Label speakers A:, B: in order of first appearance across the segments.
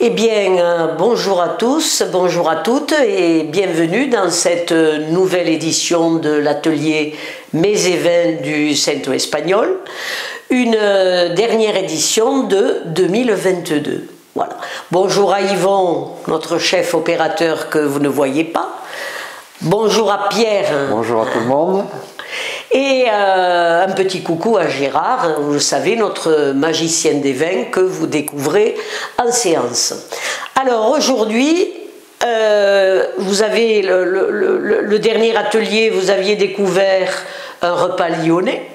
A: Eh bien, bonjour à tous, bonjour à toutes et bienvenue dans cette nouvelle édition de l'atelier Mets et vins du Centre Espagnol, une dernière édition de 2022. Voilà. Bonjour à Yvon, notre chef opérateur que vous ne voyez pas. Bonjour à Pierre.
B: Bonjour à tout le monde.
A: Et un petit coucou à Gérard, vous le savez, notre magicien des vins que vous découvrez en séance. Alors aujourd'hui, vous avez le dernier atelier, vous aviez découvert un repas lyonnais,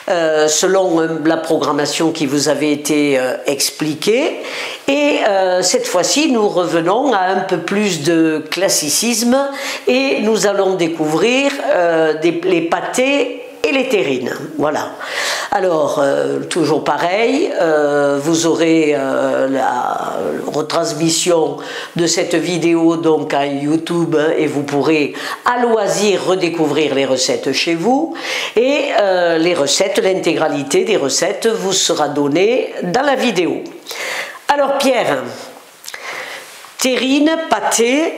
A: selon la programmation qui vous avait été expliquée. Et cette fois-ci, nous revenons à un peu plus de classicisme et nous allons découvrir les pâtés et les terrines. Voilà. Alors, toujours pareil, vous aurez la retransmission de cette vidéo donc à YouTube et vous pourrez à loisir redécouvrir les recettes chez vous. Et les recettes, l'intégralité des recettes vous sera donnée dans la vidéo. Alors Pierre, terrine, pâté,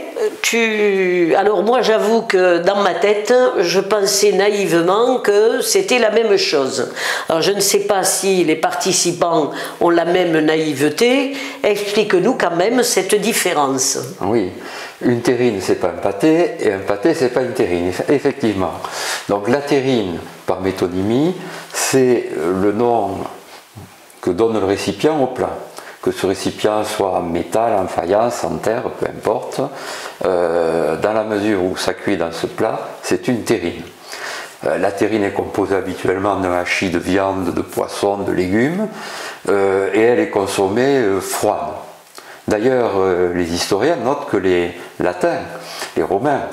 A: alors moi j'avoue que dans ma tête, je pensais naïvement que c'était la même chose. Alors je ne sais pas si les participants ont la même naïveté, explique-nous quand même cette différence.
B: Oui, une terrine c'est pas un pâté et un pâté c'est pas une terrine, effectivement. Donc la terrine, par métonymie, c'est le nom que donne le récipient au plat. Que ce récipient soit en métal, en faïence, en terre, peu importe, dans la mesure où ça cuit dans ce plat, c'est une terrine. La terrine est composée habituellement d'un hachis de viande, de poisson, de légumes, et elle est consommée froide. D'ailleurs, les historiens notent que les latins, les romains,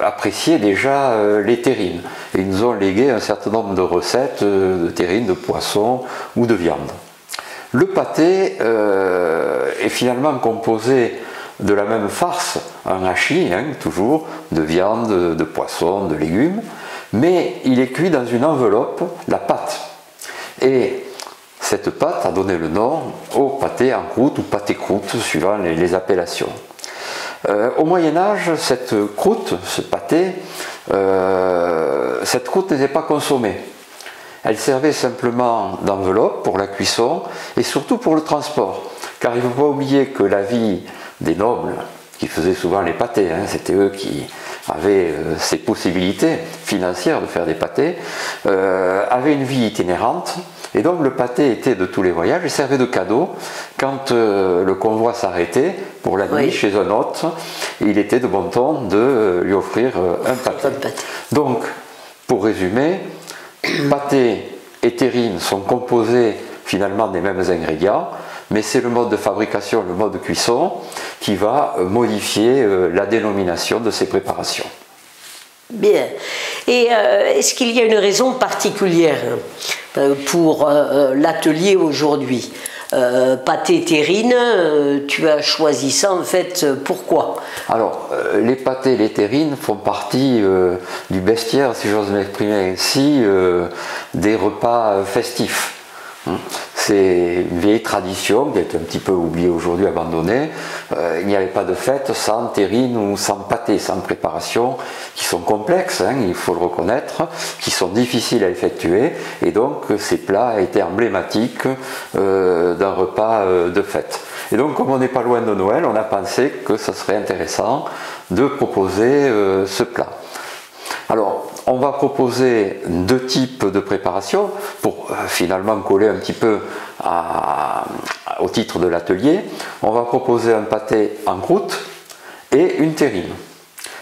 B: appréciaient déjà les terrines. Et ils nous ont légué un certain nombre de recettes de terrines, de poisson ou de viande. Le pâté est finalement composé de la même farce, un hachis, toujours, de viande, de poisson, de légumes, mais il est cuit dans une enveloppe, la pâte. Et cette pâte a donné le nom au pâté en croûte ou pâté-croûte, suivant les appellations. Au Moyen-Âge, cette croûte, ce pâté, cette croûte n'était pas consommée. Elle servait simplement d'enveloppe pour la cuisson et surtout pour le transport. Car il ne faut pas oublier que la vie des nobles, qui faisaient souvent les pâtés, c'était eux qui avaient ces possibilités financières de faire des pâtés, avaient une vie itinérante. Et donc le pâté était de tous les voyages et servait de cadeau quand le convoi s'arrêtait pour la nuit chez un hôte. Il était de bon ton de lui offrir un pâté. Donc, pour résumer, pâté et terrine sont composés finalement des mêmes ingrédients, mais c'est le mode de fabrication, le mode de cuisson qui va modifier la dénomination de ces préparations.
A: Bien. Et est-ce qu'il y a une raison particulière pour l'atelier aujourd'hui? Pâté terrine, tu as choisi ça en fait, pourquoi?
B: Alors, les pâtés et les terrines font partie du bestiaire, si j'ose m'exprimer ainsi, des repas festifs. C'est une vieille tradition qui est un petit peu oubliée aujourd'hui, abandonnée. Il n'y avait pas de fête sans terrine ou sans pâté, sans préparation, qui sont complexes, il faut le reconnaître, qui sont difficiles à effectuer, et donc ces plats étaient emblématiques d'un repas de fête. Et donc, comme on n'est pas loin de Noël, on a pensé que ce serait intéressant de proposer ce plat. Alors, on va proposer deux types de préparation pour finalement coller un petit peu au titre de l'atelier. On va proposer un pâté en croûte et une terrine.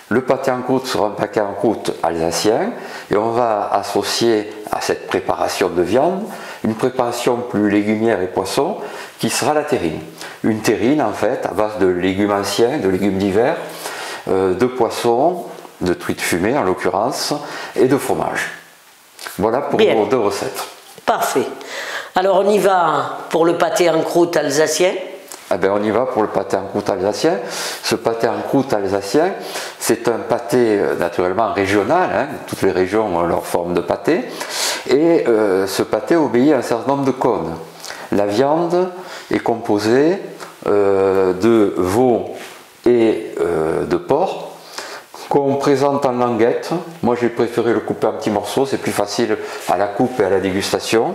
B: Le pâté en croûte sera un pâté en croûte alsacien et on va associer à cette préparation de viande une préparation plus légumière et poisson qui sera la terrine. Une terrine en fait à base de légumes anciens, de légumes d'hiver, de poissons, de truites fumées en l'occurrence, et de fromage. Voilà pour vos deux recettes.
A: Parfait. Alors on y va pour le pâté en croûte alsacien.
B: Eh bien, on y va pour le pâté en croûte alsacien. Ce pâté en croûte alsacien, c'est un pâté naturellement régional, toutes les régions ont leur forme de pâté, et ce pâté obéit à un certain nombre de cônes. La viande est composé de veau et de porc qu'on présente en languette. Moi j'ai préféré le couper en petits morceaux, c'est plus facile à la coupe et à la dégustation.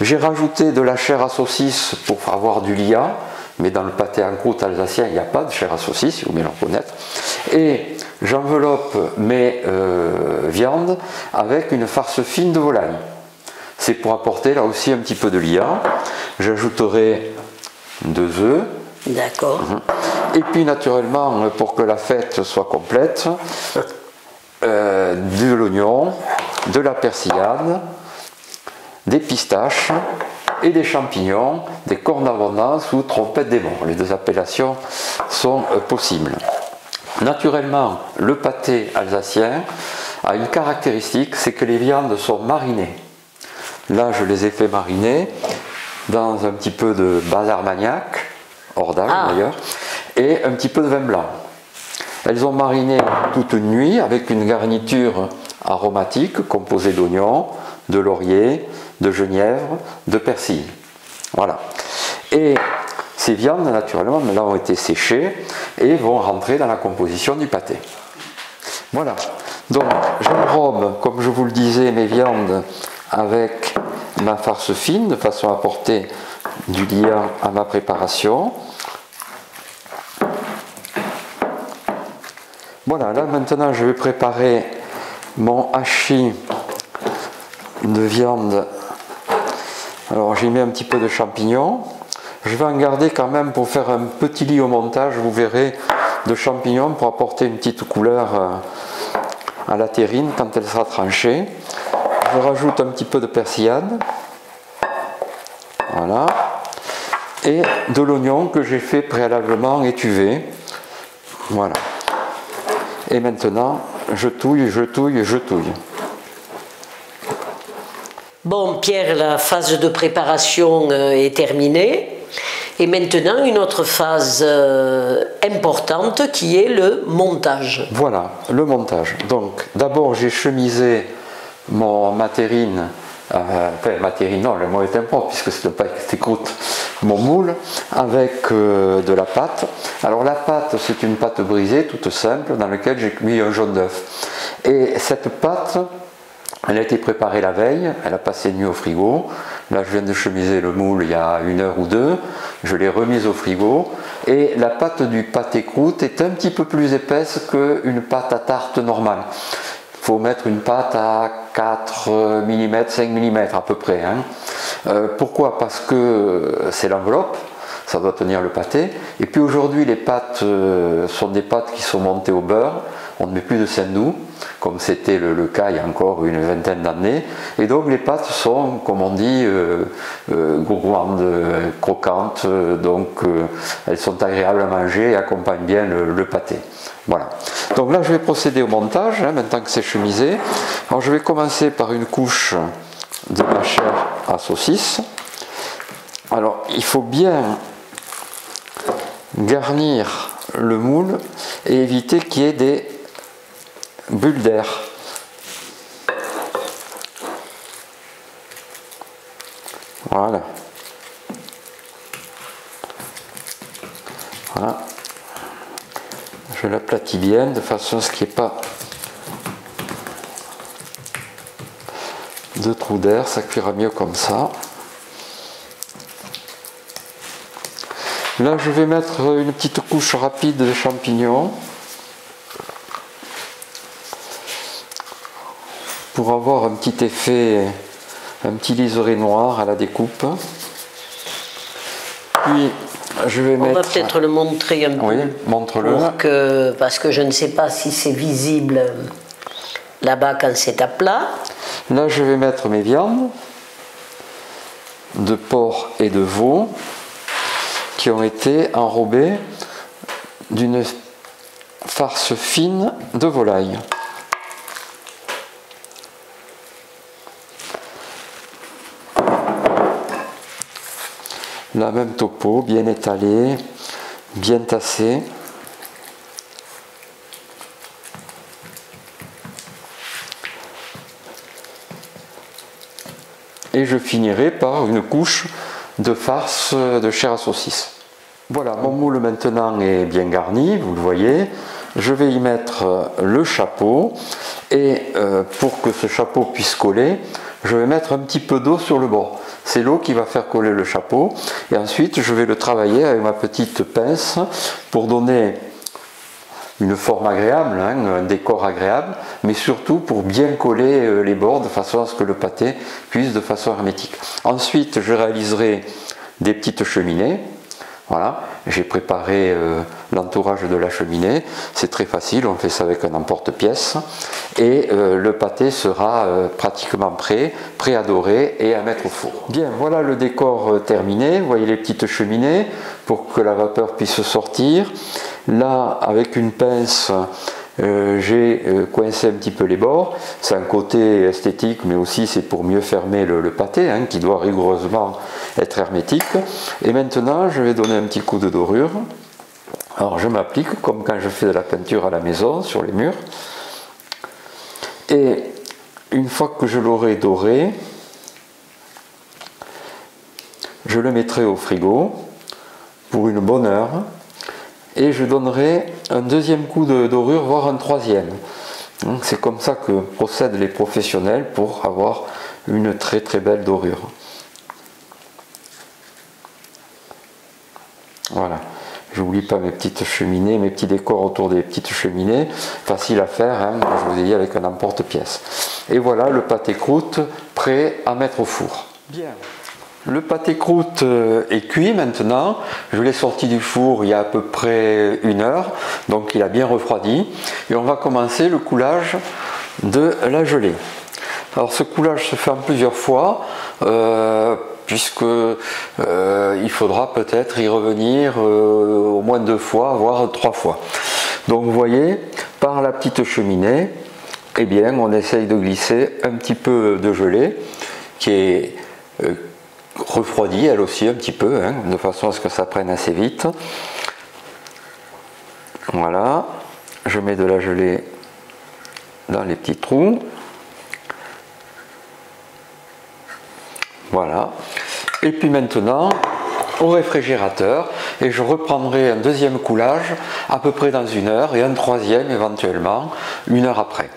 B: J'ai rajouté de la chair à saucisse pour avoir du liant, mais dans le pâté en croûte alsacien il n'y a pas de chair à saucisse, il faut bien le reconnaître. Et j'enveloppe mes viandes avec une farce fine de volaille. C'est pour apporter là aussi un petit peu de liant. J'ajouterai 2 œufs.
A: D'accord.
B: Et puis naturellement, pour que la fête soit complète, de l'oignon, de la persillade, des pistaches et des champignons, des cornes d'abondance ou trompettes des monts. Les 2 appellations sont possibles. Naturellement, le pâté alsacien a une caractéristique, c'est que les viandes sont marinées. Là, je les ai fait mariner dans un petit peu de base armagnac, hors d'âge d'ailleurs, et un petit peu de vin blanc. Elles ont mariné toute une nuit avec une garniture aromatique composée d'oignons, de laurier, de genièvre, de persil. Voilà. Et ces viandes, naturellement, là ont été séchées et vont rentrer dans la composition du pâté. Voilà. Donc, j'enrobe, comme je vous le disais, mes viandes avec ma farce fine, de façon à apporter du liant à ma préparation. Voilà, là maintenant je vais préparer mon hachis de viande. Alors j'ai mis un petit peu de champignons. Je vais en garder quand même pour faire un petit lit au montage, vous verrez, de champignons pour apporter une petite couleur à la terrine quand elle sera tranchée. Je rajoute un petit peu de persillade. Voilà. Et de l'oignon que j'ai fait préalablement étuver. Voilà. Et maintenant, je touille, je touille, je touille.
A: Bon, Pierre, la phase de préparation est terminée. Et maintenant, une autre phase importante qui est le montage.
B: Voilà, le montage. Donc, d'abord, j'ai chemisé ma terrine, ma terrine, non, le mot est impropre puisque c'est pas croûte, mon moule, avec de la pâte. Alors, la pâte, c'est une pâte brisée, toute simple, dans laquelle j'ai mis un jaune d'œuf. Et cette pâte, elle a été préparée la veille, elle a passé une nuit au frigo. Là, je viens de chemiser le moule il y a 1 heure ou 2. Je l'ai remise au frigo. Et la pâte du pâté croûte est un petit peu plus épaisse qu'une pâte à tarte normale. Il faut mettre une pâte à 4 mm, 5 mm à peu près. Pourquoi? Parce que c'est l'enveloppe. Ça doit tenir le pâté. Et puis aujourd'hui, les pâtes sont des pâtes qui sont montées au beurre. On ne met plus de saindoux, comme c'était le cas il y a encore une vingtaine d'années. Et donc les pâtes sont, comme on dit, gourmandes, croquantes. Donc elles sont agréables à manger et accompagnent bien le pâté. Voilà. Donc là, je vais procéder au montage, maintenant que c'est chemisé. Alors je vais commencer par une couche de ma chair à saucisse. Alors il faut bien garnir le moule et éviter qu'il y ait des bulles d'air. Voilà. Voilà. Je l'aplatis bien de façon à ce qu'il n'y ait pas de trou d'air, ça cuira mieux comme ça. Là, je vais mettre une petite couche rapide de champignons pour avoir un petit effet, un petit liseré noir à la découpe. Puis, je vais mettre...
A: On va peut-être le montrer un peu.
B: Oui, montre-le.
A: Parce que je ne sais pas si c'est visible là-bas quand c'est à plat.
B: Là, je vais mettre mes viandes de porc et de veau qui ont été enrobées d'une farce fine de volaille. La même topo, bien étalée, bien tassée. Et je finirai par une couche de farce de chair à saucisse. Voilà, mon moule maintenant est bien garni, vous le voyez. Je vais y mettre le chapeau et pour que ce chapeau puisse coller, je vais mettre un petit peu d'eau sur le bord. C'est l'eau qui va faire coller le chapeau et ensuite je vais le travailler avec ma petite pince pour donner une forme agréable, hein, un décor agréable, mais surtout pour bien coller les bords de façon à ce que le pâté cuise de façon hermétique. Ensuite, je réaliserai des petites cheminées. Voilà, j'ai préparé l'entourage de la cheminée, c'est très facile, on fait ça avec un emporte-pièce et le pâté sera pratiquement prêt à dorer et à mettre au four. Bien, voilà le décor terminé, vous voyez les petites cheminées pour que la vapeur puisse sortir. Là, avec une pince, j'ai coincé un petit peu les bords, c'est un côté esthétique mais aussi c'est pour mieux fermer le pâté hein, qui doit rigoureusement être hermétique. Et maintenant je vais donner un petit coup de dorure. Alors je m'applique comme quand je fais de la peinture à la maison sur les murs et une fois que je l'aurai doré, je le mettrai au frigo pour une bonne heure. Et je donnerai un deuxième coup de dorure, voire un troisième. C'est comme ça que procèdent les professionnels pour avoir une très très belle dorure. Voilà, je n'oublie pas mes petites cheminées, mes petits décors autour des petites cheminées, facile à faire, hein, je vous ai dit avec un emporte-pièce. Et voilà le pâté croûte prêt à mettre au four. Bien. Le pâté croûte est cuit maintenant, je l'ai sorti du four il y a à peu près 1 heure, donc il a bien refroidi et on va commencer le coulage de la gelée. Alors ce coulage se fait en plusieurs fois puisque il faudra peut-être y revenir au moins 2 fois, voire 3 fois. Donc vous voyez, par la petite cheminée, eh bien, on essaye de glisser un petit peu de gelée qui est refroidie elle aussi un petit peu, hein, de façon à ce que ça prenne assez vite. Voilà, je mets de la gelée dans les petits trous. Voilà, et puis maintenant au réfrigérateur et je reprendrai un deuxième coulage à peu près dans 1 heure et un troisième éventuellement 1 heure après.